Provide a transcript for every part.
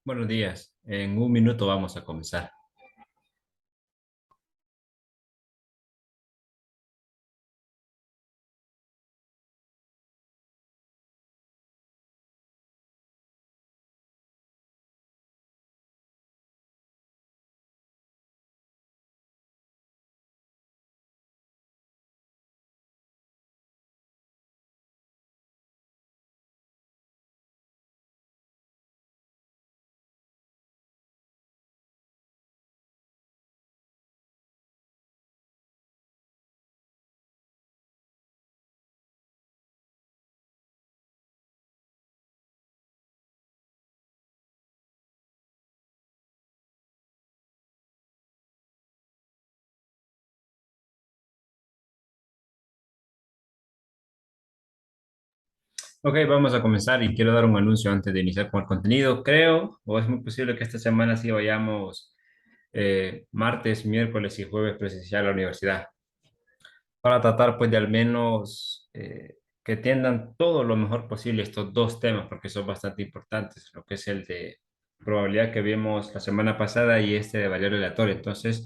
Buenos días. En un minuto vamos a comenzar. Ok, vamos a comenzar y quiero dar un anuncio antes de iniciar con el contenido. Creo, o es muy posible que esta semana sí vayamos martes, miércoles y jueves presencial a la universidad para tratar pues de al menos que atiendan todo lo mejor posible estos dos temas porque son bastante importantes, lo que es el de probabilidad que vimos la semana pasada y este de variable aleatoria. Entonces,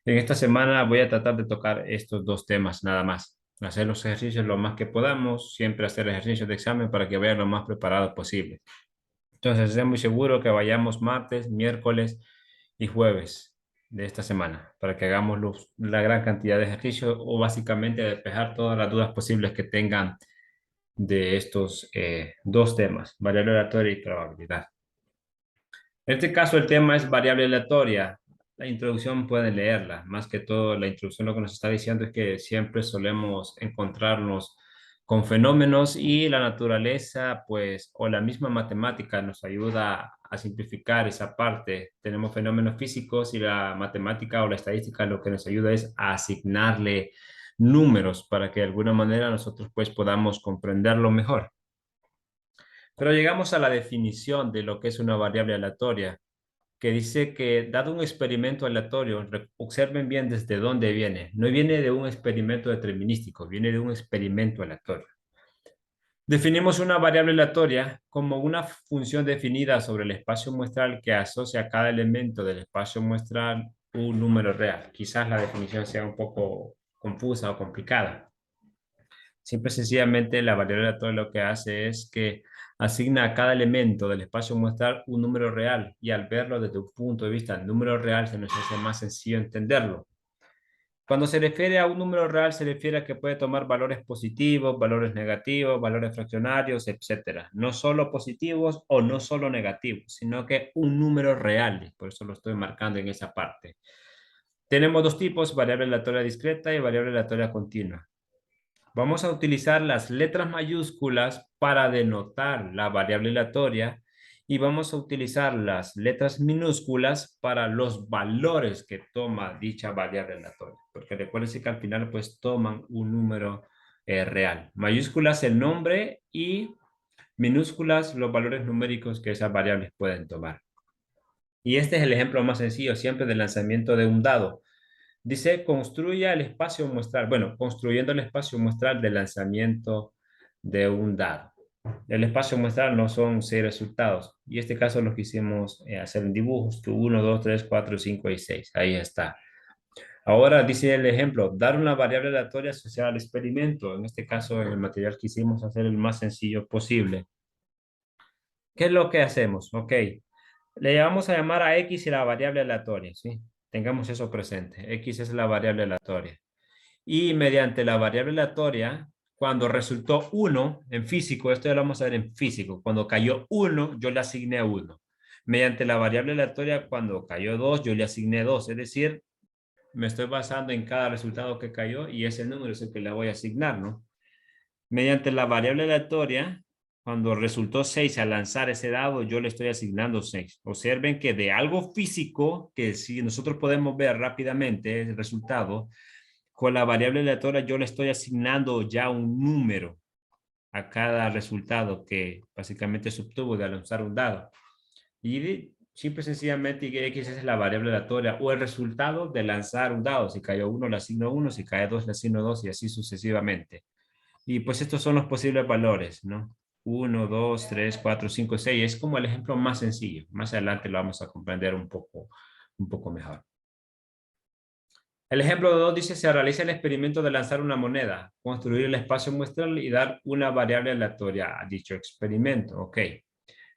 en esta semana voy a tratar de tocar estos dos temas nada más. Hacer los ejercicios lo más que podamos, siempre hacer ejercicios de examen para que vayan lo más preparados posible. Entonces, estoy muy seguro que vayamos martes, miércoles y jueves de esta semana para que hagamos la gran cantidad de ejercicios o básicamente despejar todas las dudas posibles que tengan de estos dos temas, variable aleatoria y probabilidad. En este caso, el tema es variable aleatoria. La introducción pueden leerla. Más que todo, la introducción lo que nos está diciendo es que siempre solemos encontrarnos con fenómenos y la naturaleza, pues, o la misma matemática nos ayuda a simplificar esa parte. Tenemos fenómenos físicos y la matemática o la estadística lo que nos ayuda es a asignarle números para que de alguna manera nosotros pues podamos comprenderlo mejor. Pero llegamos a la definición de lo que es una variable aleatoria que dice que dado un experimento aleatorio, observen bien desde dónde viene. No viene de un experimento determinístico, viene de un experimento aleatorio. Definimos una variable aleatoria como una función definida sobre el espacio muestral que asocia a cada elemento del espacio muestral un número real. Quizás la definición sea un poco confusa o complicada. Simple y sencillamente la variable aleatoria lo que hace es que asigna a cada elemento del espacio muestral un número real y al verlo desde un punto de vista del número real se nos hace más sencillo entenderlo. Cuando se refiere a un número real se refiere a que puede tomar valores positivos, valores negativos, valores fraccionarios, etcétera. No solo positivos o no solo negativos, sino que un número real. Por eso lo estoy marcando en esa parte. Tenemos dos tipos, variable aleatoria discreta y variable aleatoria continua. Vamos a utilizar las letras mayúsculas para denotar la variable aleatoria y vamos a utilizar las letras minúsculas para los valores que toma dicha variable aleatoria. Porque recuerden que al final pues toman un número real. Mayúsculas el nombre y minúsculas los valores numéricos que esas variables pueden tomar. Y este es el ejemplo más sencillo siempre del lanzamiento de un dado. Dice, construya el espacio muestral. Bueno, construyendo el espacio muestral del lanzamiento de un dado. El espacio muestral no son 6 resultados. Y este caso lo quisimos hacer en dibujos. 1, 2, 3, 4, 5 y 6. Ahí está. Ahora dice el ejemplo, dar una variable aleatoria asociada al experimento. En este caso, en el material quisimos hacer el más sencillo posible. ¿Qué es lo que hacemos? Ok. Le vamos a llamar a X y la variable aleatoria, ¿sí? Tengamos eso presente. X es la variable aleatoria. Y mediante la variable aleatoria, cuando resultó 1 en físico, esto ya lo vamos a ver en físico, cuando cayó 1, yo le asigné 1. Mediante la variable aleatoria, cuando cayó 2, yo le asigné 2. Es decir, me estoy basando en cada resultado que cayó y ese número es el que le voy a asignar, ¿no? Mediante la variable aleatoria, cuando resultó 6 al lanzar ese dado, yo le estoy asignando 6. Observen que de algo físico, que si nosotros podemos ver rápidamente el resultado, con la variable aleatoria yo le estoy asignando ya un número a cada resultado que básicamente se obtuvo de lanzar un dado. Y simple y sencillamente X es la variable aleatoria o el resultado de lanzar un dado. Si cayó 1 le asigno 1, si cae 2 le asigno 2 y así sucesivamente. Y pues estos son los posibles valores, ¿no? 1, 2, 3, 4, 5, 6. Es como el ejemplo más sencillo. Más adelante lo vamos a comprender un poco mejor. El ejemplo 2 dice, se realiza el experimento de lanzar una moneda, construir el espacio muestral y dar una variable aleatoria a dicho experimento. Ok.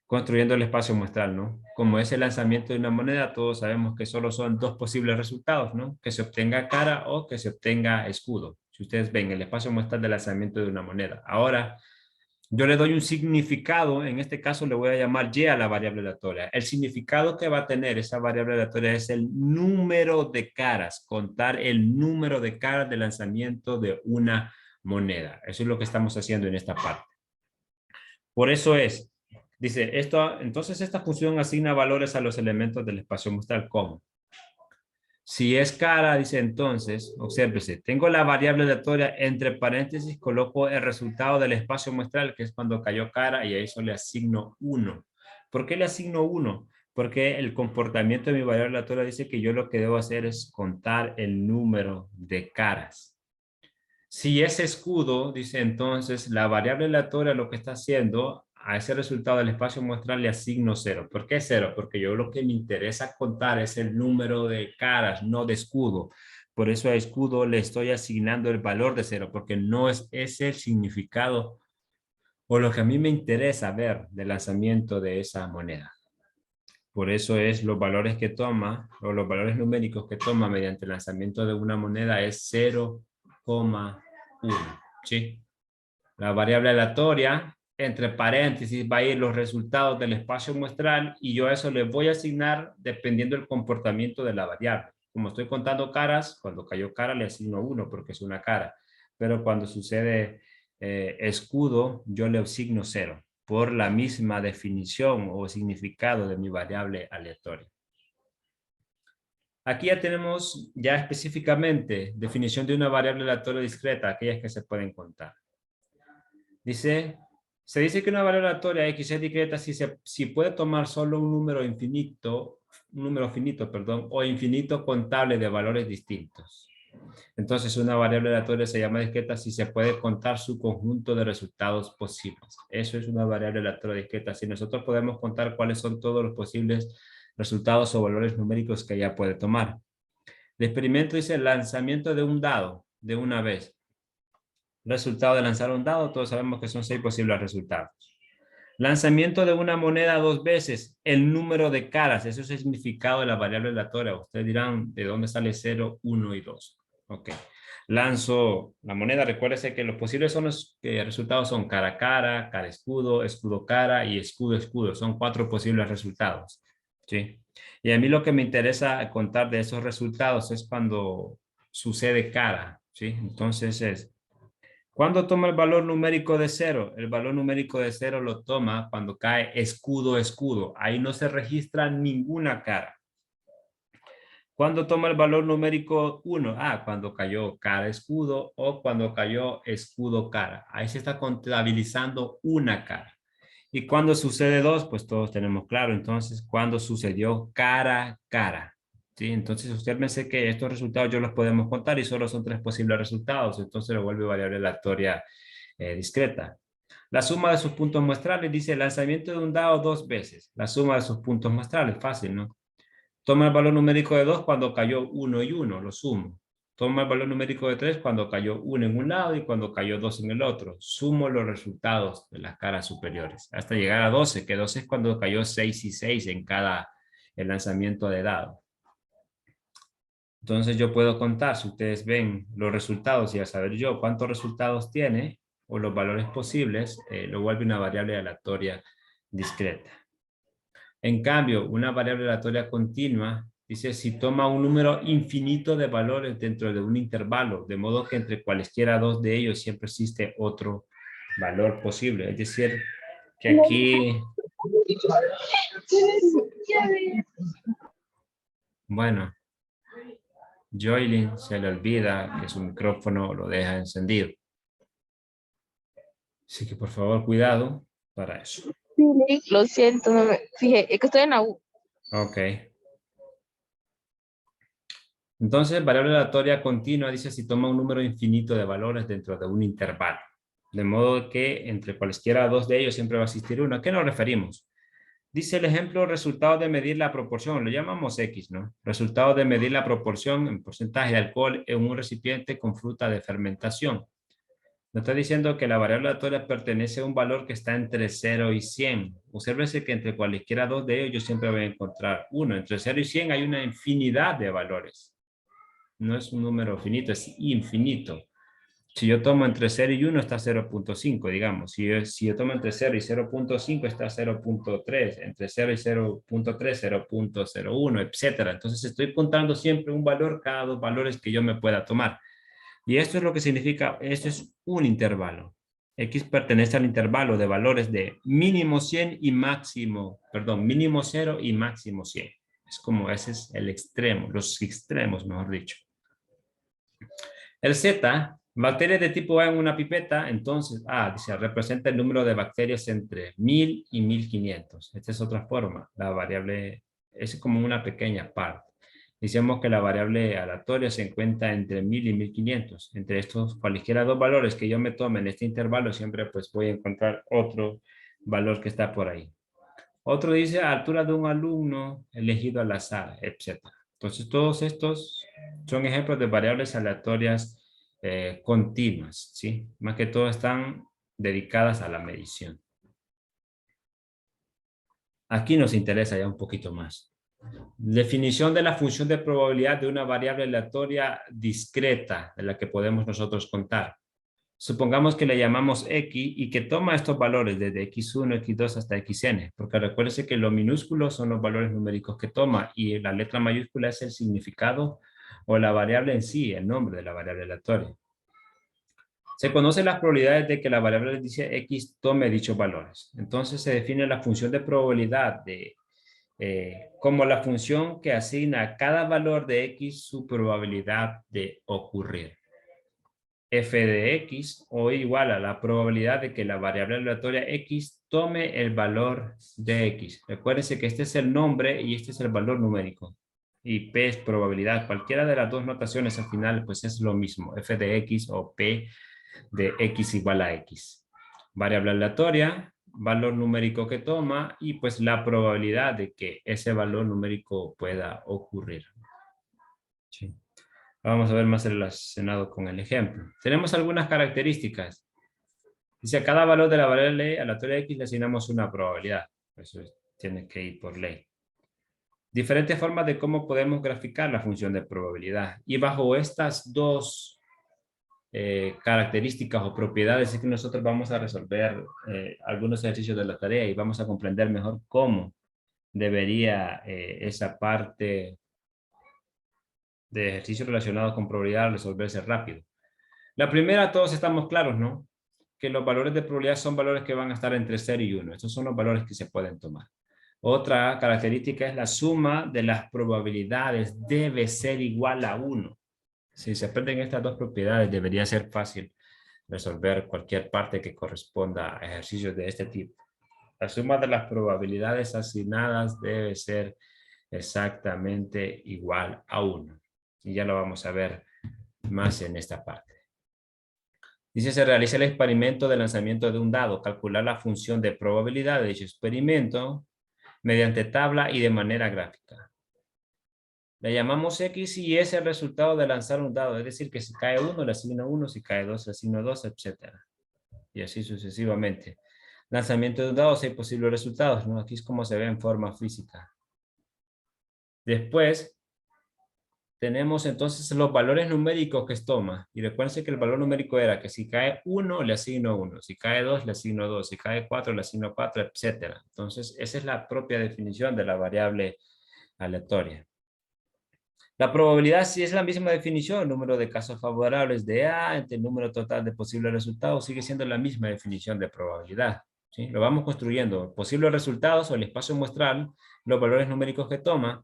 Construyendo el espacio muestral, ¿no? Como es el lanzamiento de una moneda, todos sabemos que solo son dos posibles resultados, ¿no? Que se obtenga cara o que se obtenga escudo. Si ustedes ven el espacio muestral del lanzamiento de una moneda. Ahora, yo le doy un significado, en este caso le voy a llamar y a la variable aleatoria. El significado que va a tener esa variable aleatoria es el número de caras, contar el número de caras de lanzamiento de una moneda. Eso es lo que estamos haciendo en esta parte. Por eso es, dice, entonces esta función asigna valores a los elementos del espacio muestral. ¿Cómo? Si es cara, dice entonces, obsérvese, tengo la variable aleatoria, entre paréntesis coloco el resultado del espacio muestral, que es cuando cayó cara, y a eso le asigno 1. ¿Por qué le asigno 1? Porque el comportamiento de mi variable aleatoria dice que yo lo que debo hacer es contar el número de caras. Si es escudo, dice entonces, la variable aleatoria lo que está haciendo a ese resultado del espacio muestral le asigno 0. ¿Por qué 0? Porque yo lo que me interesa contar es el número de caras, no de escudo. Por eso a escudo le estoy asignando el valor de 0, porque no es ese el significado o lo que a mí me interesa ver del lanzamiento de esa moneda. Por eso es los valores que toma, o los valores numéricos que toma mediante el lanzamiento de una moneda es 0,1. ¿Sí? La variable aleatoria, entre paréntesis, va a ir los resultados del espacio muestral y yo a eso le voy a asignar dependiendo del comportamiento de la variable. Como estoy contando caras, cuando cayó cara le asigno 1 porque es una cara. Pero cuando sucede escudo, yo le asigno 0 por la misma definición o significado de mi variable aleatoria. Aquí ya tenemos ya específicamente definición de una variable aleatoria discreta, aquellas que se pueden contar. Se dice que una variable aleatoria X es discreta si puede tomar solo un número finito, perdón, o infinito contable de valores distintos. Entonces, una variable aleatoria se llama discreta si se puede contar su conjunto de resultados posibles. Eso es una variable aleatoria discreta. Si nosotros podemos contar cuáles son todos los posibles resultados o valores numéricos que ella puede tomar. El experimento dice el lanzamiento de un dado de una vez. Resultado de lanzar un dado, todos sabemos que son 6 posibles resultados. Lanzamiento de una moneda 2 veces, el número de caras, eso es el significado de la variable aleatoria. Ustedes dirán, ¿de dónde sale 0, 1 y 2? Ok. Lanzo la moneda, recuérdese que los posibles resultados son cara cara, cara escudo, escudo cara y escudo escudo. Son 4 posibles resultados. ¿Sí? Y a mí lo que me interesa contar de esos resultados es cuando sucede cara. ¿Sí? Entonces es ¿cuándo toma el valor numérico de 0? El valor numérico de 0 lo toma cuando cae escudo, escudo. Ahí no se registra ninguna cara. ¿Cuándo toma el valor numérico 1? Cuando cayó cara, escudo o cuando cayó escudo, cara. Ahí se está contabilizando una cara. ¿Y cuando sucede 2? Pues todos tenemos claro. Entonces, ¿cuándo sucedió cara, cara? ¿Sí? Entonces, usted me dice que estos resultados yo los podemos contar y solo son 3 posibles resultados. Entonces, lo vuelve variable aleatoria discreta. La suma de sus puntos muestrales dice lanzamiento de un dado 2 veces. La suma de sus puntos muestrales, fácil, ¿no? Toma el valor numérico de 2 cuando cayó 1 y 1, lo sumo. Toma el valor numérico de 3 cuando cayó 1 en un lado y cuando cayó 2 en el otro. Sumo los resultados de las caras superiores hasta llegar a 12, que 12 es cuando cayó 6 y 6 en cada el lanzamiento de dado. Entonces yo puedo contar, si ustedes ven los resultados y a saber yo cuántos resultados tiene o los valores posibles, lo vuelve una variable aleatoria discreta. En cambio, una variable aleatoria continua dice si toma un número infinito de valores dentro de un intervalo, de modo que entre cualesquiera dos de ellos siempre existe otro valor posible. Es decir, que aquí, bueno, Joylin se le olvida que su micrófono lo deja encendido. Así que por favor, cuidado para eso. Sí, lo siento, no me fijé, es que estoy en la U. Ok. Entonces, variable aleatoria continua dice si toma un número infinito de valores dentro de un intervalo. De modo que entre cualesquiera dos de ellos siempre va a existir uno. ¿A qué nos referimos? Dice el ejemplo, resultado de medir la proporción, lo llamamos X, ¿no? Resultado de medir la proporción en porcentaje de alcohol en un recipiente con fruta de fermentación. Nos está diciendo que la variable aleatoria pertenece a un valor que está entre 0 y 100. Obsérvese que entre cualesquiera dos de ellos yo siempre voy a encontrar uno. Entre 0 y 100 hay una infinidad de valores. No es un número finito, es infinito. Si yo tomo entre 0 y 1 está 0.5, digamos. Si yo tomo entre 0 y 0.5 está 0.3. Entre 0 y 0.3, 0.01, etcétera. Entonces estoy contando siempre un valor cada dos valores que yo me pueda tomar. Y esto es lo que significa, esto es un intervalo. X pertenece al intervalo de valores de mínimo 100 y máximo, perdón, mínimo 0 y máximo 100. Es como ese es el extremo, los extremos, mejor dicho. El Z, bacterias de tipo A en una pipeta, entonces, dice, representa el número de bacterias entre 1000 y 1500. Esta es otra forma. La variable es como una pequeña parte. Decíamos que la variable aleatoria se encuentra entre 1000 y 1500. Entre estos, cualquiera dos valores que yo me tome en este intervalo, siempre pues voy a encontrar otro valor que está por ahí. Otro dice altura de un alumno elegido al azar, etc. Entonces, todos estos son ejemplos de variables aleatorias continuas, ¿sí? Más que todo están dedicadas a la medición. Aquí nos interesa ya un poquito más. Definición de la función de probabilidad de una variable aleatoria discreta de la que podemos nosotros contar. Supongamos que le llamamos X y que toma estos valores desde X1, X2 hasta Xn, porque recuérdese que los minúsculos son los valores numéricos que toma y la letra mayúscula es el significado o la variable en sí, el nombre de la variable aleatoria. Se conocen las probabilidades de que la variable dice X tome dichos valores. Entonces se define la función de probabilidad como la función que asigna a cada valor de X su probabilidad de ocurrir. F de X o igual a la probabilidad de que la variable aleatoria X tome el valor de X. Recuérdense que este es el nombre y este es el valor numérico. Y P es probabilidad. Cualquiera de las dos notaciones al final pues es lo mismo. F de X o P de X igual a X. Variable aleatoria, valor numérico que toma y pues la probabilidad de que ese valor numérico pueda ocurrir. Sí. Vamos a ver más relacionado con el ejemplo. Tenemos algunas características. Dice, a cada valor de la variable aleatoria X le asignamos una probabilidad. Eso tiene que ir por ley. Diferentes formas de cómo podemos graficar la función de probabilidad. Y bajo estas dos características o propiedades es que nosotros vamos a resolver algunos ejercicios de la tarea y vamos a comprender mejor cómo debería esa parte de ejercicios relacionados con probabilidad resolverse rápido. La primera, todos estamos claros, ¿no? Que los valores de probabilidad son valores que van a estar entre 0 y 1. Estos son los valores que se pueden tomar. Otra característica es la suma de las probabilidades debe ser igual a 1. Si se aprenden estas dos propiedades, debería ser fácil resolver cualquier parte que corresponda a ejercicios de este tipo. La suma de las probabilidades asignadas debe ser exactamente igual a 1. Y ya lo vamos a ver más en esta parte. Dice, se realiza el experimento de lanzamiento de un dado. Calcular la función de probabilidad de dicho experimento mediante tabla y de manera gráfica. Le llamamos X y es el resultado de lanzar un dado. Es decir, que si cae 1, le asigno 1, si cae 2, le asigno 2, etc. Y así sucesivamente. Lanzamiento de un dado, 6 posibles resultados, ¿no? Aquí es como se ve en forma física. Después, tenemos entonces los valores numéricos que toma. Y recuerden que el valor numérico era que si cae 1, le asigno 1. Si cae 2, le asigno 2. Si cae 4, le asigno 4, etc. Entonces, esa es la propia definición de la variable aleatoria. La probabilidad sí es la misma definición. El número de casos favorables de A entre el número total de posibles resultados sigue siendo la misma definición de probabilidad. ¿Sí? Lo vamos construyendo. Posibles resultados o el espacio muestral, los valores numéricos que toma,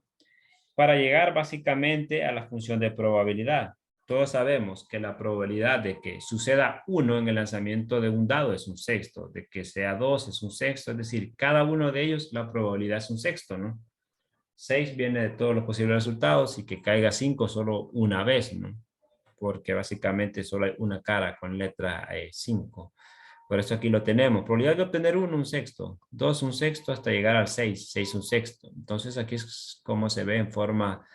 para llegar básicamente a la función de probabilidad. Todos sabemos que la probabilidad de que suceda 1 en el lanzamiento de un dado es un sexto, de que sea 2 es un sexto, es decir, cada uno de ellos la probabilidad es un sexto, ¿no? 6 viene de todos los posibles resultados y que caiga 5 solo una vez, ¿no? Porque básicamente solo hay una cara con letra 5. Por eso aquí lo tenemos. Probabilidad de obtener 1, un sexto. 2, un sexto hasta llegar al 6. 6, un sexto. Entonces aquí es como se ve en forma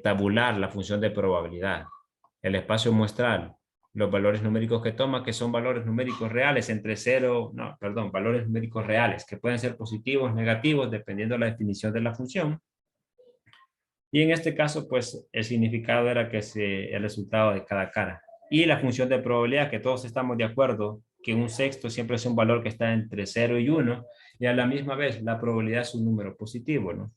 tabular la función de probabilidad. El espacio muestral. Los valores numéricos que toma, que son valores numéricos reales entre 0, no, perdón, valores numéricos reales, que pueden ser positivos, negativos, dependiendo de la definición de la función. Y en este caso, pues, el significado era que el resultado de cada cara. Y la función de probabilidad, que todos estamos de acuerdo, que un sexto siempre es un valor que está entre 0 y 1, y a la misma vez la probabilidad es un número positivo, ¿no?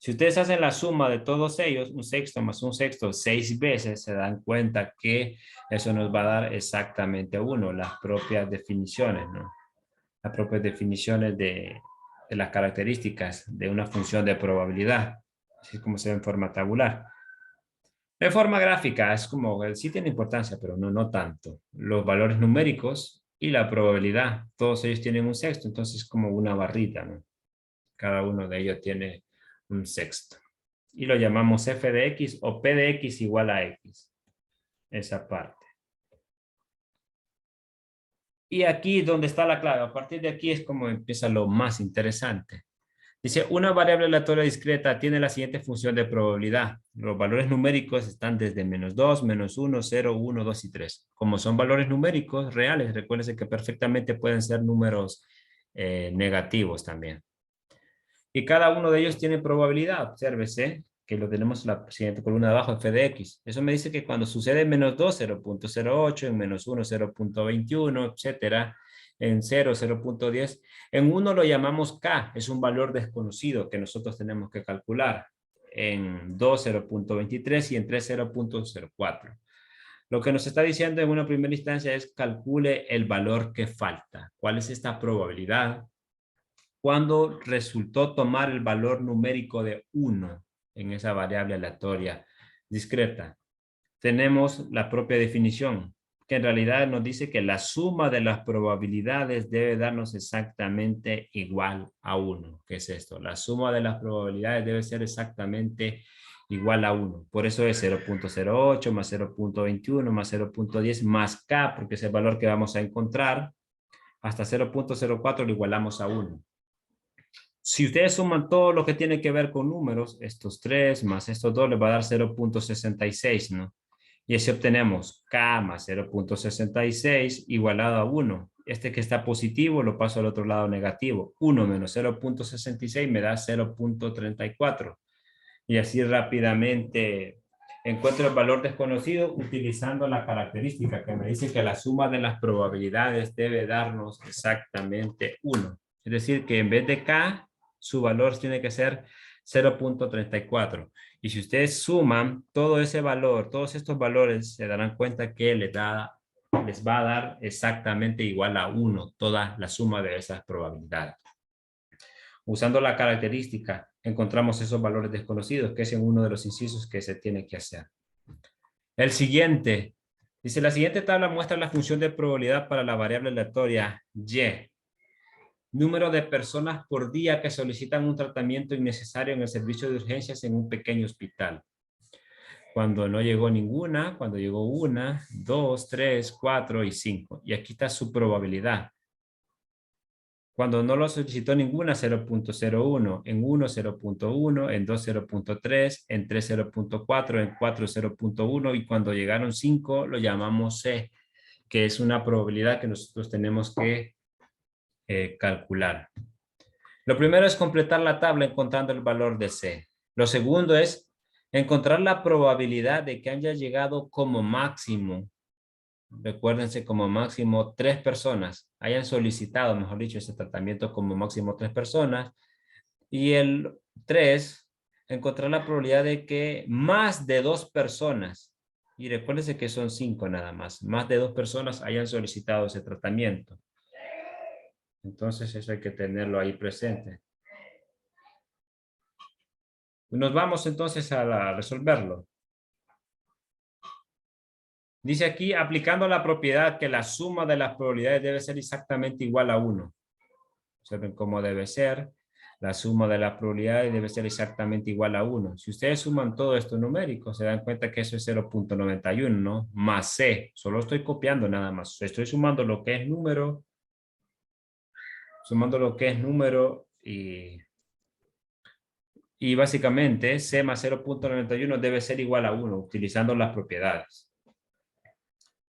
Si ustedes hacen la suma de todos ellos, un sexto más un sexto, 6 veces, se dan cuenta que eso nos va a dar exactamente 1, las propias definiciones, ¿no? Las propias definiciones de las características de una función de probabilidad, así como se ve en forma tabular. De forma gráfica, es como, sí tiene importancia, pero no tanto. Los valores numéricos y la probabilidad, todos ellos tienen un sexto, entonces es como una barrita, ¿no? Cada uno de ellos tiene un sexto. Y lo llamamos f de x o p de x igual a x. Esa parte. Y aquí donde está la clave. A partir de aquí es como empieza lo más interesante. Dice, una variable aleatoria discreta tiene la siguiente función de probabilidad. Los valores numéricos están desde -2, -1, 0, 1, 2 y 3. Como son valores numéricos reales, recuérdense que perfectamente pueden ser números negativos también. Y cada uno de ellos tiene probabilidad. Obsérvese que lo tenemos en la siguiente columna de abajo, f de x. Eso me dice que cuando sucede en -2, 0.08, en -1, 0.21, etcétera, en 0, 0.10. En 1 lo llamamos k, es un valor desconocido que nosotros tenemos que calcular. En 2, 0.23 y en 3, 0.04. Lo que nos está diciendo en una primera instancia es calcule el valor que falta. ¿Cuál es esta probabilidad? Cuando resultó tomar el valor numérico de 1 en esa variable aleatoria discreta. Tenemos la propia definición, que en realidad nos dice que la suma de las probabilidades debe darnos exactamente igual a 1. ¿Qué es esto? La suma de las probabilidades debe ser exactamente igual a 1. Por eso es 0.08 más 0.21 más 0.10 más k, porque es el valor que vamos a encontrar. Hasta 0.04 lo igualamos a 1. Si ustedes suman todo lo que tiene que ver con números, estos 3 más estos 2 les va a dar 0.66, ¿no? Y así obtenemos k más 0.66 igualado a 1. Este que está positivo lo paso al otro lado negativo. 1 menos 0.66 me da 0.34. Y así rápidamente encuentro el valor desconocido utilizando la característica que me dice que la suma de las probabilidades debe darnos exactamente 1. Es decir, que en vez de k, su valor tiene que ser 0.34. Y si ustedes suman todo ese valor, todos estos valores, se darán cuenta que les va a dar exactamente igual a 1 toda la suma de esas probabilidades. Usando la característica, encontramos esos valores desconocidos, que es en uno de los incisos que se tiene que hacer. El siguiente, dice, la siguiente tabla muestra la función de probabilidad para la variable aleatoria Y. Número de personas por día que solicitan un tratamiento innecesario en el servicio de urgencias en un pequeño hospital. Cuando no llegó ninguna, cuando llegó 1, 2, 3, 4 y 5. Y aquí está su probabilidad. Cuando no lo solicitó ninguna, 0.01, en 1, 0.1, en 2, 0.3, en 3, 0.4, en 4, 0.1 y cuando llegaron 5 lo llamamos C, que es una probabilidad que nosotros tenemos que calcular. Lo primero es completar la tabla encontrando el valor de C. Lo segundo es encontrar la probabilidad de que haya llegado como máximo. Recuérdense, como máximo 3 personas hayan solicitado, mejor dicho, ese tratamiento como máximo 3 personas. Y el 3, encontrar la probabilidad de que más de 2 personas, y recuérdense que son 5 nada más de 2 personas hayan solicitado ese tratamiento. Entonces eso hay que tenerlo ahí presente. Nos vamos entonces a resolverlo. Dice aquí, aplicando la propiedad que la suma de las probabilidades debe ser exactamente igual a 1. Observen cómo debe ser. La suma de las probabilidades debe ser exactamente igual a 1. Si ustedes suman todo esto numérico, se dan cuenta que eso es 0.91, ¿no? Más C. Solo estoy copiando nada más. Estoy sumando lo que es número, y básicamente C más 0.91 debe ser igual a 1, utilizando las propiedades.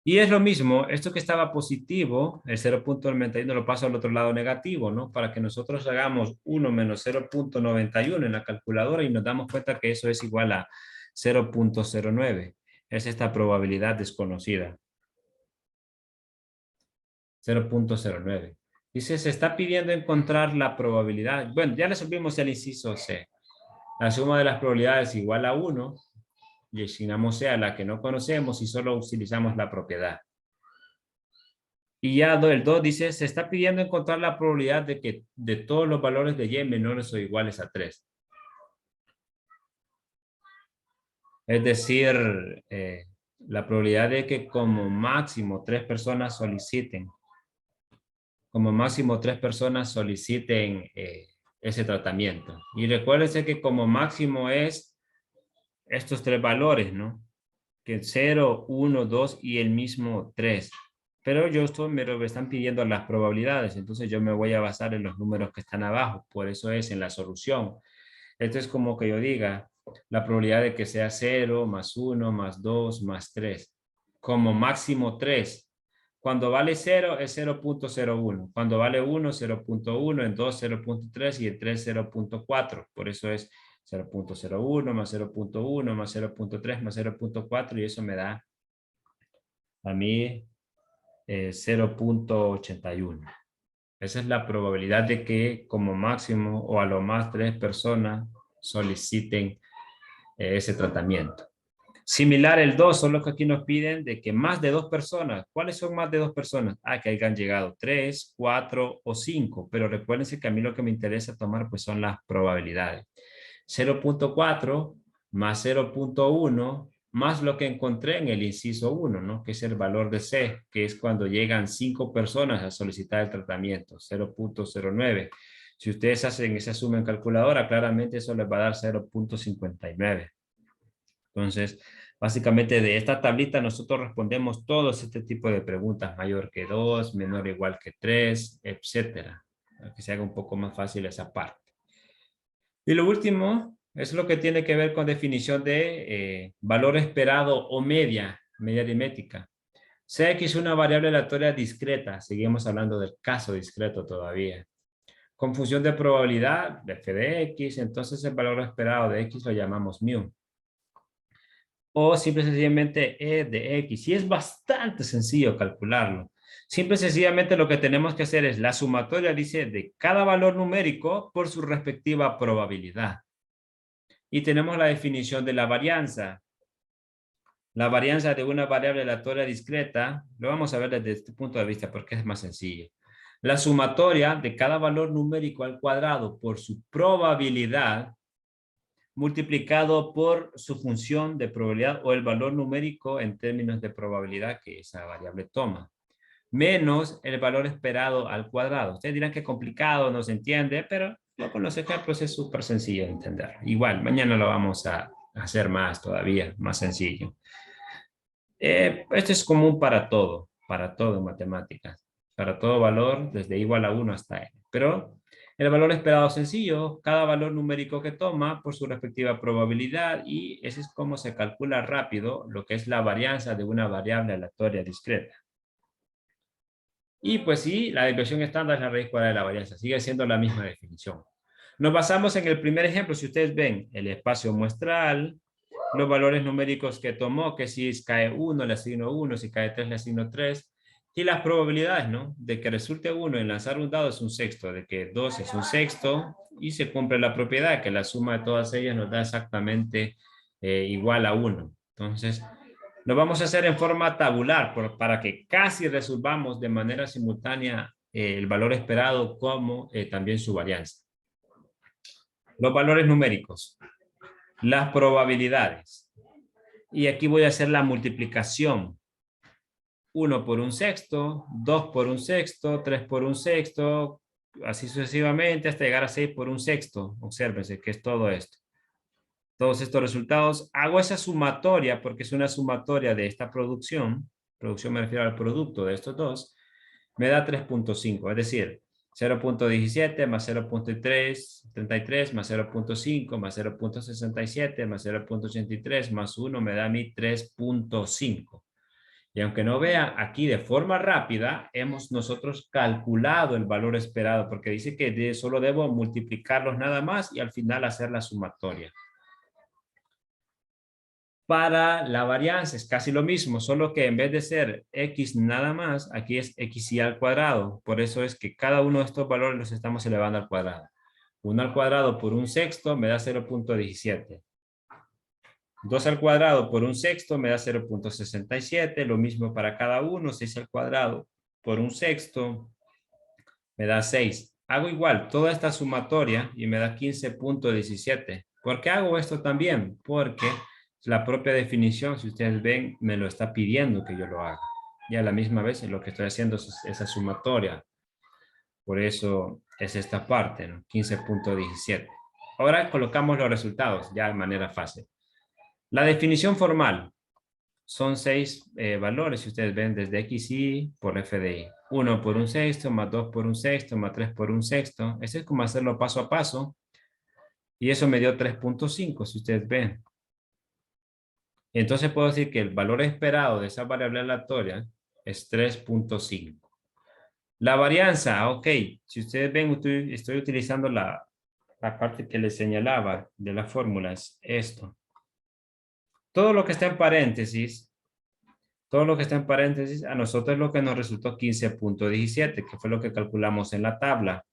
Y es lo mismo, esto que estaba positivo, el 0.91 lo paso al otro lado negativo, ¿no? Para que nosotros hagamos 1 menos 0.91 en la calculadora y nos damos cuenta que eso es igual a 0.09. Es esta probabilidad desconocida. 0.09. Dice, se está pidiendo encontrar la probabilidad. Bueno, ya resolvimos el inciso C. La suma de las probabilidades es igual a 1 y asignamos C a la que no conocemos y solo utilizamos la propiedad. Y ya el 2 dice, se está pidiendo encontrar la probabilidad de que de todos los valores de y menores o iguales a 3. Es decir, la probabilidad de que como máximo 3 personas soliciten, ese tratamiento. Y recuérdense que como máximo es estos 3 valores, ¿no? Que 0, 1, 2 y el mismo 3. Pero me están pidiendo las probabilidades, entonces yo me voy a basar en los números que están abajo, por eso es en la solución. Esto es como que yo diga, la probabilidad de que sea 0, más 1, más 2, más 3. Como máximo 3. Cuando vale 0 es 0.01. Cuando vale 1, 0.1. En 2, 0.3 y en 3, 0.4. Por eso es 0.01 más 0.1 más 0.3 más 0.4 y eso me da a mí 0.81. Esa es la probabilidad de que como máximo o a lo más 3 personas soliciten ese tratamiento. Similar el 2, solo que aquí nos piden de que más de 2 personas. ¿Cuáles son más de 2 personas? Que hayan llegado 3, 4 o 5. Pero recuérdense que a mí lo que me interesa tomar pues son las probabilidades. 0.4 más 0.1 más lo que encontré en el inciso 1, ¿no? Que es el valor de C, que es cuando llegan 5 personas a solicitar el tratamiento, 0.09. Si ustedes hacen esa suma en calculadora, claramente eso les va a dar 0.59. Entonces, básicamente de esta tablita nosotros respondemos todos este tipo de preguntas, mayor que 2, menor o igual que 3, etcétera, para que se haga un poco más fácil esa parte. Y lo último es lo que tiene que ver con definición de valor esperado o media aritmética. CX es una variable aleatoria discreta, seguimos hablando del caso discreto todavía. Con función de probabilidad de f de x, entonces el valor esperado de x lo llamamos mu. O simple y sencillamente e de x. Y es bastante sencillo calcularlo. Simple y sencillamente lo que tenemos que hacer es la sumatoria, dice, de cada valor numérico por su respectiva probabilidad. Y tenemos la definición de la varianza. La varianza de una variable aleatoria discreta, lo vamos a ver desde este punto de vista porque es más sencillo. La sumatoria de cada valor numérico al cuadrado por su probabilidad multiplicado por su función de probabilidad o el valor numérico en términos de probabilidad que esa variable toma, menos el valor esperado al cuadrado. Ustedes dirán que es complicado, no se entiende, pero con los ejemplos es súper sencillo de entender. Igual, mañana lo vamos a hacer más todavía, más sencillo. Esto es común para todo en matemáticas, para todo valor, desde igual a 1 hasta n. Pero el valor esperado sencillo, cada valor numérico que toma por su respectiva probabilidad, y ese es como se calcula rápido lo que es la varianza de una variable aleatoria discreta. Y pues sí, la desviación estándar es la raíz cuadrada de la varianza, sigue siendo la misma definición. Nos basamos en el primer ejemplo, si ustedes ven el espacio muestral, los valores numéricos que tomó, que si cae 1 le asigno 1, si cae 3 le asigno 3, y las probabilidades, ¿no? De que resulte 1 en lanzar un dado es un sexto, de que 2 es un sexto, y se cumple la propiedad, que la suma de todas ellas nos da exactamente igual a 1. Entonces, lo vamos a hacer en forma tabular para que casi resolvamos de manera simultánea el valor esperado como también su varianza. Los valores numéricos, las probabilidades. Y aquí voy a hacer la multiplicación. 1 por un sexto, 2 por un sexto, 3 por un sexto, así sucesivamente hasta llegar a 6 por un sexto. Obsérvense que es todo esto. Todos estos resultados, hago esa sumatoria porque es una sumatoria de esta producción. Producción me refiero al producto de estos dos. Me da 3.5, es decir, 0.17 más 0.33 más 0.5 más 0.67 más 0.83 más 1 me da a mí 3.5. Y aunque no vea aquí de forma rápida, hemos nosotros calculado el valor esperado porque dice que solo debo multiplicarlos nada más y al final hacer la sumatoria. Para la varianza es casi lo mismo, solo que en vez de ser x nada más, aquí es xy al cuadrado. Por eso es que cada uno de estos valores los estamos elevando al cuadrado. 1 al cuadrado por un sexto me da 0.17. 2 al cuadrado por un sexto me da 0.67. Lo mismo para cada uno. 6 al cuadrado por un sexto me da 6. Hago igual toda esta sumatoria y me da 15.17. ¿Por qué hago esto también? Porque la propia definición, si ustedes ven, me lo está pidiendo que yo lo haga. Y a la misma vez lo que estoy haciendo es esa sumatoria. Por eso es esta parte, ¿no? 15.17. Ahora colocamos los resultados ya de manera fácil. La definición formal son 6 valores, si ustedes ven, desde xy por f de y. 1 por un sexto, más 2 por un sexto, más 3 por un sexto. Ese es como hacerlo paso a paso. Y eso me dio 3.5, si ustedes ven. Entonces puedo decir que el valor esperado de esa variable aleatoria es 3.5. La varianza, ok. Si ustedes ven, estoy utilizando la parte que les señalaba de la fórmula, es esto. Todo lo que está en paréntesis, a nosotros es lo que nos resultó 15.17, que fue lo que calculamos en la tabla.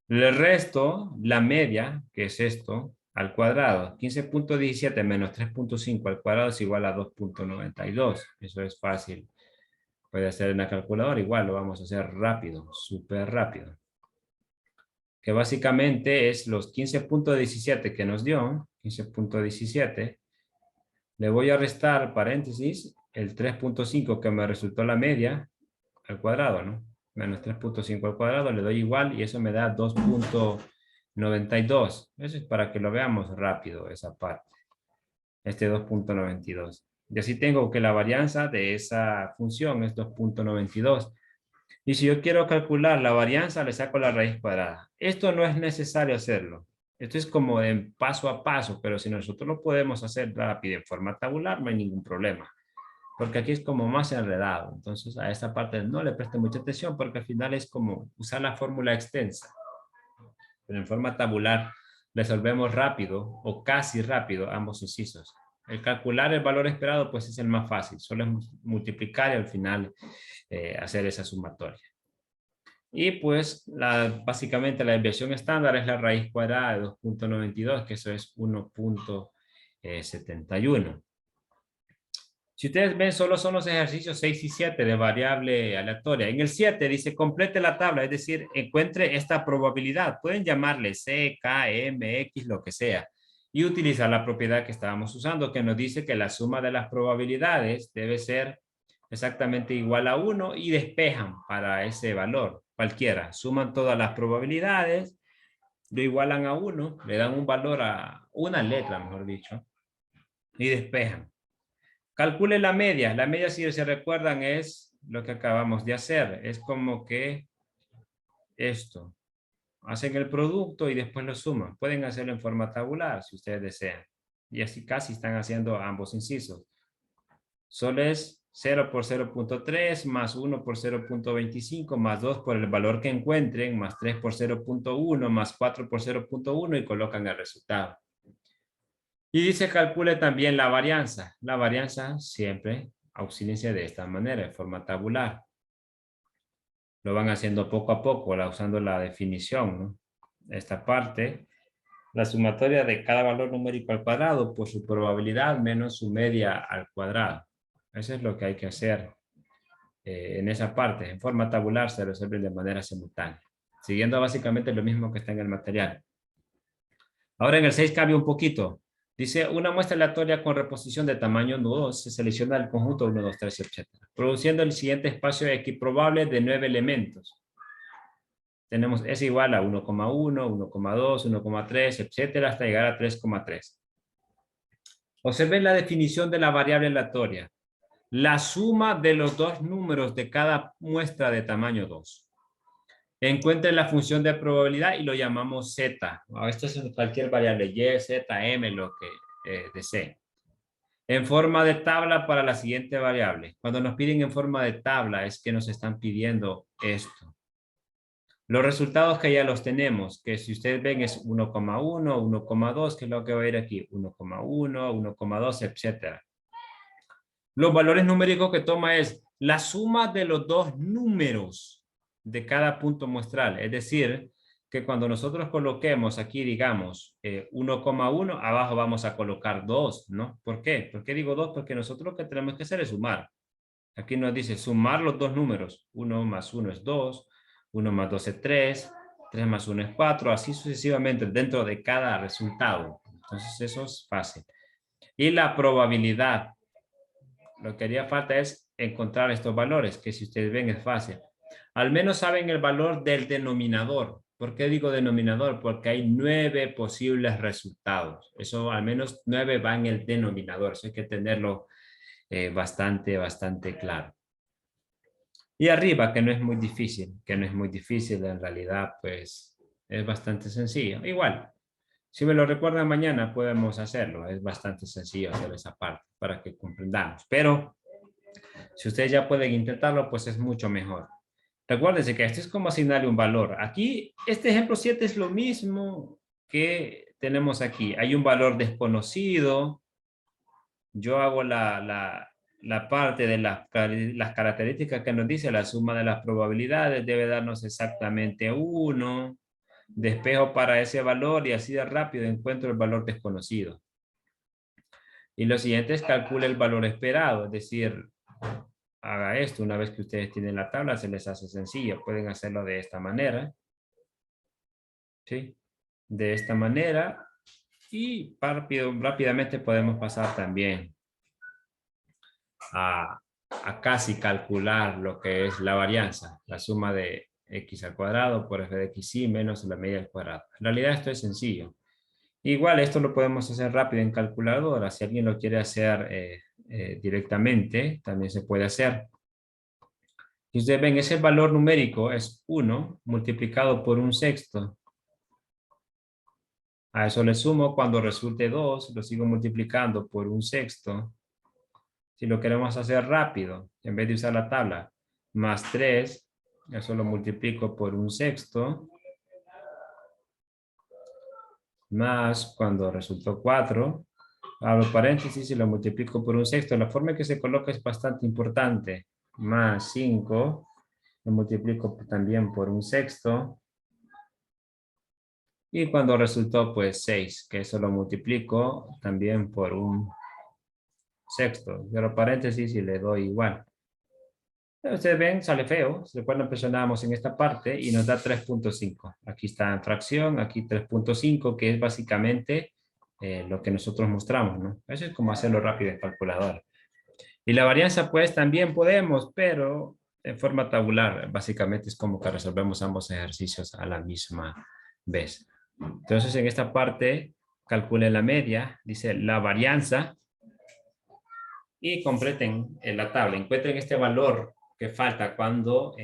El resto, la media, que es esto, al cuadrado. 15.17 menos 3.5 al cuadrado es igual a 2.92. Eso es fácil. Puede hacer en la calculadora, igual lo vamos a hacer rápido, súper rápido. Que básicamente es los 15.17 que nos dio, 15.17. Le voy a restar, paréntesis, el 3.5 que me resultó la media al cuadrado, ¿no? Menos 3.5 al cuadrado, le doy igual y eso me da 2.92. Eso es para que lo veamos rápido, esa parte. Este 2.92. Y así tengo que la varianza de esa función es 2.92. Y si yo quiero calcular la varianza, le saco la raíz cuadrada. Esto no es necesario hacerlo. Esto es como en paso a paso, pero si nosotros lo podemos hacer rápido en forma tabular, no hay ningún problema. Porque aquí es como más enredado. Entonces a esta parte no le preste mucha atención porque al final es como usar la fórmula extensa. Pero en forma tabular resolvemos rápido o casi rápido ambos incisos. El calcular el valor esperado pues es el más fácil. Solo es multiplicar y al final hacer esa sumatoria. Y pues básicamente la desviación estándar es la raíz cuadrada de 2.92, que eso es 1.71. Si ustedes ven, solo son los ejercicios 6 y 7 de variable aleatoria. En el 7 dice, complete la tabla, es decir, encuentre esta probabilidad. Pueden llamarle C, K, M, X, lo que sea. Y utilizar la propiedad que estábamos usando, que nos dice que la suma de las probabilidades debe ser exactamente igual a 1 y despejan para ese valor, cualquiera. Suman todas las probabilidades, lo igualan a 1, le dan un valor a una letra, mejor dicho, y despejan. Calcule la media. La media, si se recuerdan, es lo que acabamos de hacer. Es como que esto. Hacen el producto y después lo suman. Pueden hacerlo en forma tabular si ustedes desean. Y así casi están haciendo ambos incisos. Solo es 0 por 0.3 más 1 por 0.25 más 2 por el valor que encuentren más 3 por 0.1 más 4 por 0.1 y colocan el resultado. Y dice calcule también la varianza. La varianza siempre auxíliense de esta manera, de forma tabular. Lo van haciendo poco a poco, usando la definición, ¿no? Esta parte, la sumatoria de cada valor numérico al cuadrado por su probabilidad menos su media al cuadrado. Eso es lo que hay que hacer en esa parte. En forma tabular se resuelve de manera simultánea, siguiendo básicamente lo mismo que está en el material. Ahora en el 6 cambia un poquito. Dice, una muestra aleatoria con reposición de tamaño 2 se selecciona el conjunto 1, 2, 3, etcétera, produciendo el siguiente espacio equiprobable de 9 elementos. Tenemos S igual a 1,1, 1,2, 1,3, etcétera, hasta llegar a 3,3. Observen la definición de la variable aleatoria. La suma de los dos números de cada muestra de tamaño 2. Encuentre la función de probabilidad y lo llamamos Z. Esto es cualquier variable, Y, Z, M, lo que desee. En forma de tabla para la siguiente variable. Cuando nos piden en forma de tabla es que nos están pidiendo esto. Los resultados que ya los tenemos, que si ustedes ven es 1,1, 1,2, que es lo que va a ir aquí, 1,1, 1,2, etcétera. Los valores numéricos que toma es la suma de los dos números de cada punto muestral. Es decir, que cuando nosotros coloquemos aquí, digamos, 1,1, abajo vamos a colocar 2, ¿no? ¿Por qué? ¿Por qué digo 2? Porque nosotros lo que tenemos que hacer es sumar. Aquí nos dice sumar los dos números. 1 más 1 es 2, 1 más 2 es 3, 3 más 1 es 4, así sucesivamente dentro de cada resultado. Entonces eso es fácil. Y la probabilidad. Lo que haría falta es encontrar estos valores, que si ustedes ven es fácil. Al menos saben el valor del denominador. ¿Por qué digo denominador? Porque hay 9 posibles resultados. Eso al menos 9 va en el denominador. Eso hay que tenerlo bastante claro. Y arriba, que no es muy difícil, en realidad, pues es bastante sencillo. Igual, si me lo recuerdan mañana, podemos hacerlo. Es bastante sencillo hacer esa parte para que comprendamos. Pero si ustedes ya pueden intentarlo, pues es mucho mejor. Recuérdense que esto es como asignarle un valor. Aquí, este ejemplo 7 es lo mismo que tenemos aquí. Hay un valor desconocido. Yo hago la parte de las características que nos dice la suma de las probabilidades. Debe darnos exactamente 1. Despejo para ese valor y así de rápido encuentro el valor desconocido. Y lo siguiente es calcule el valor esperado, es decir, haga esto. Una vez que ustedes tienen la tabla, se les hace sencillo. Pueden hacerlo de esta manera. ¿Sí? De esta manera. Y rápidamente podemos pasar también a casi calcular lo que es la varianza. La suma de x al cuadrado por f de xy menos la media al cuadrado. En realidad esto es sencillo. Igual esto lo podemos hacer rápido en calculadora. Si alguien lo quiere hacer directamente, también se puede hacer. Si ustedes ven, ese valor numérico es 1 multiplicado por 1/6. A eso le sumo cuando resulte 2, lo sigo multiplicando por 1/6. Si lo queremos hacer rápido, en vez de usar la tabla, más 3, eso lo multiplico por 1/6. Más cuando resultó 4, abro paréntesis y lo multiplico por 1/6. La forma en que se coloca es bastante importante. Más 5, lo multiplico también por 1/6. Y cuando resultó pues 6, que eso lo multiplico también por 1/6. Cierro paréntesis y le doy igual. Ustedes ven, sale feo. ¿Se recuerdan? Presionamos en esta parte y nos da 3.5. Aquí está en fracción, aquí 3.5, que es básicamente lo que nosotros mostramos, ¿no? Eso es como hacerlo rápido en calculadora. Y la varianza, pues, también podemos, pero en forma tabular. Básicamente es como que resolvemos ambos ejercicios a la misma vez. Entonces, en esta parte, calculen la media. Dice la varianza. Y completen la tabla. Encuentren este valor que falta cuando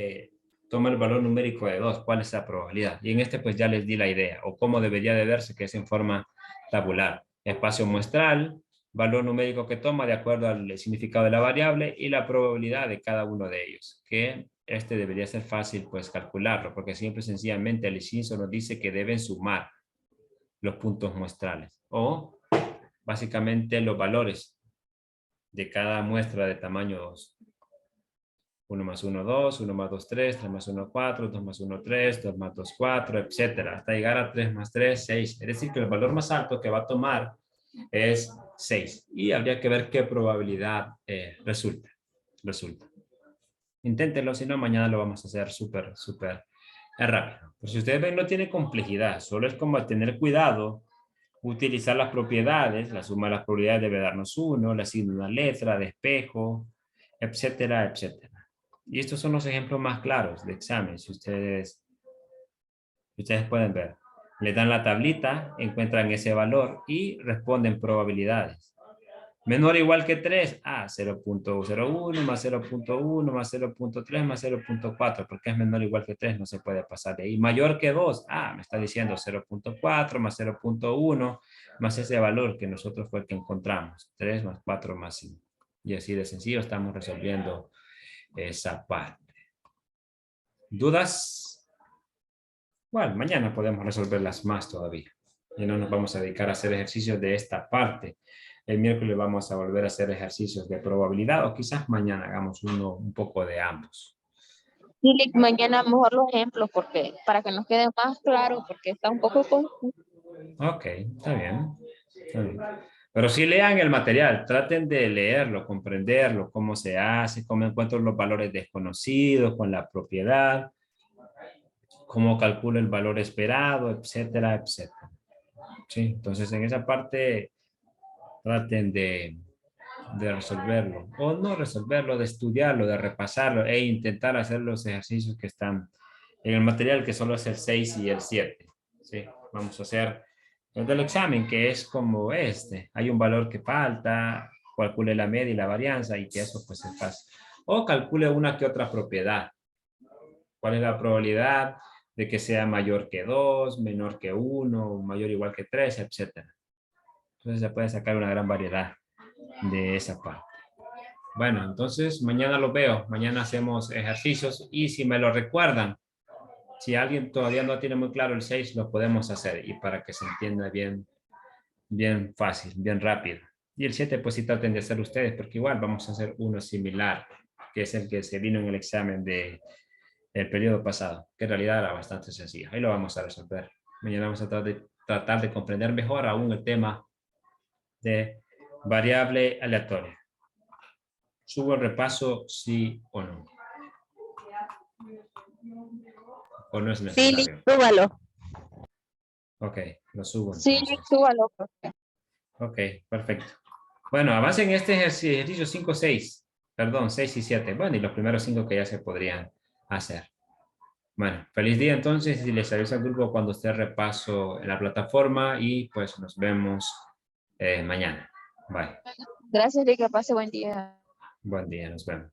toma el valor numérico de 2. ¿Cuál es la probabilidad? Y en este pues ya les di la idea. O cómo debería de verse, que es en forma tabular. Espacio muestral, valor numérico que toma de acuerdo al significado de la variable y la probabilidad de cada uno de ellos. Que este debería ser fácil pues calcularlo, porque siempre sencillamente el inciso nos dice que deben sumar los puntos muestrales. O básicamente los valores de cada muestra de tamaño 2. 1 más 1, 2, 1 más 2, 3, 3 más 1, 4, 2 más 1, 3, 2 más 2, 4, etcétera, hasta llegar a 3 más 3, 6. Es decir, que el valor más alto que va a tomar es 6. Y habría que ver qué probabilidad resulta. Inténtenlo, si no, mañana lo vamos a hacer súper rápido. Pero si ustedes ven, no tiene complejidad. Solo es como tener cuidado utilizar las propiedades, la suma de las probabilidades debe darnos 1, le asigno una letra, despejo, etcétera, etcétera. Y estos son los ejemplos más claros de examen, si ustedes pueden ver. Le dan la tablita, encuentran ese valor y responden probabilidades. Menor o igual que 3, 0.01 más 0.1 más 0.3 más 0.4, porque es menor o igual que 3, no se puede pasar de ahí. Mayor que 2, me está diciendo 0.4 más 0.1 más ese valor que nosotros fue el que encontramos, 3 más 4 más 5. Y así de sencillo estamos resolviendo esa parte. ¿Dudas? Bueno, mañana podemos resolverlas más todavía. Y no nos vamos a dedicar a hacer ejercicios de esta parte. El miércoles vamos a volver a hacer ejercicios de probabilidad o quizás mañana hagamos un poco de ambos. Y mañana mejor los ejemplos porque para que nos quede más claro porque está un poco confuso. Ok, está bien. Está bien. Pero sí lean el material, traten de leerlo, comprenderlo, cómo se hace, cómo encuentro los valores desconocidos con la propiedad, cómo calculo el valor esperado, etcétera, etcétera. Sí, entonces en esa parte traten de resolverlo o no resolverlo, de estudiarlo, de repasarlo e intentar hacer los ejercicios que están en el material que solo es el 6 y el 7. ¿Sí? Vamos a hacer el del examen que es como este. Hay un valor que falta, calcule la media y la varianza y que eso pues es fácil. O calcule una que otra propiedad. ¿Cuál es la probabilidad de que sea mayor que 2, menor que 1, mayor o igual que 3, etcétera? Entonces se puede sacar una gran variedad de esa parte. Bueno, entonces mañana los veo. Mañana hacemos ejercicios y si me lo recuerdan, si alguien todavía no tiene muy claro el 6, lo podemos hacer y para que se entienda bien, bien fácil, bien rápido. Y el 7, pues sí traten de hacer ustedes, porque igual vamos a hacer uno similar, que es el que se vino en el examen del periodo pasado, que en realidad era bastante sencillo. Ahí lo vamos a resolver. Mañana vamos a tratar de comprender mejor aún el tema de variable aleatoria. ¿Subo el repaso, sí o no? ¿O no es Sí, necesario? súbalo. Ok, lo subo Sí, entonces. súbalo. Ok, perfecto. Bueno, avancen este ejercicio 5, 6. Perdón, 6 y 7. Bueno, y los primeros 5 que ya se podrían hacer. Bueno, feliz día entonces y les aviso al grupo cuando esté repaso en la plataforma y pues nos vemos mañana. Bye. Gracias, Rick, que pase buen día. Buen día, nos vemos.